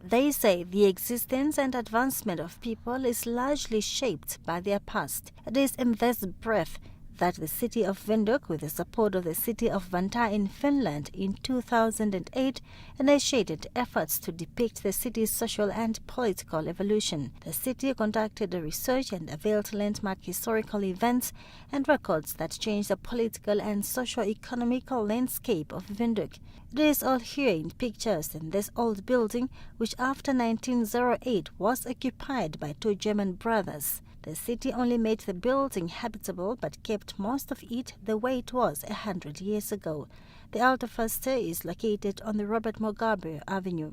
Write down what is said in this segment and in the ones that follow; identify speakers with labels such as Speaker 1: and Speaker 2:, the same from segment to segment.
Speaker 1: They say the existence and advancement of people is largely shaped by their past. It is in this breath that the city of Windhoek, with the support of the city of Vantaa in Finland in 2008, initiated efforts to depict the city's social and political evolution. The city conducted research and availed landmark historical events and records that changed the political and socio-economical landscape of Windhoek. It is all here in pictures in this old building, which after 1908 was occupied by two German brothers. The city only made the building habitable but kept most of it the way it was 100 years ago. The Alderfuster is located on the Robert Mugabe Avenue.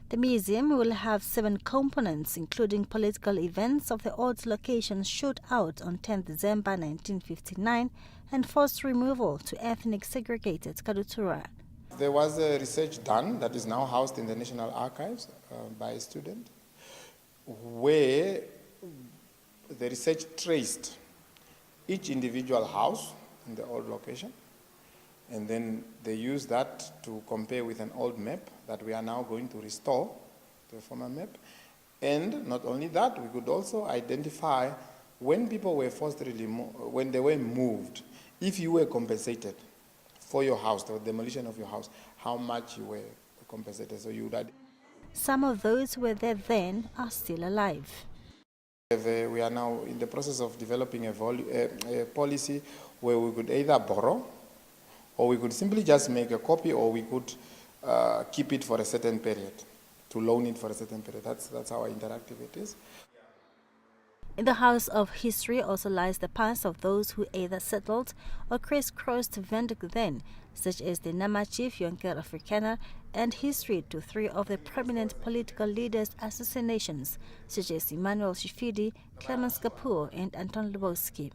Speaker 1: The museum will have 7 components, including political events of the old location's shootout on 10 December 1959 and forced removal to ethnic segregated Kadutura.
Speaker 2: There was a research done that is now housed in the National Archives by a student, where the research traced each individual house in the old location, and then they used that to compare with an old map that we are now going to restore, the former map. And not only that, we could also identify when people were forcibly when they were moved, if you were compensated for your house, the demolition of your house, how much you were compensated. So you would.
Speaker 1: Some of those who were there then are still alive.
Speaker 2: We are now in the process of developing a policy where we could either borrow, or we could simply just make a copy, or we could keep it for a certain period, to loan it for a certain period. That's how interactive it is.
Speaker 1: In the House of History also lies the past of those who either settled or crisscrossed Windhoek then, such as the Nama chief Jonker Afrikaner, and history to 3 of the prominent political leaders' assassinations, such as Emmanuel Shifidi, Clemens Kapoor, and Anton Lubowski.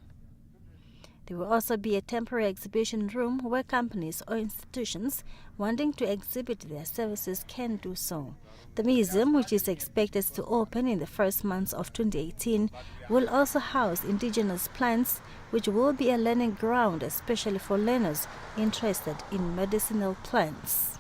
Speaker 1: There will also be a temporary exhibition room where companies or institutions wanting to exhibit their services can do so. The museum, which is expected to open in the first months of 2018, will also house indigenous plants, which will be a learning ground especially for learners interested in medicinal plants.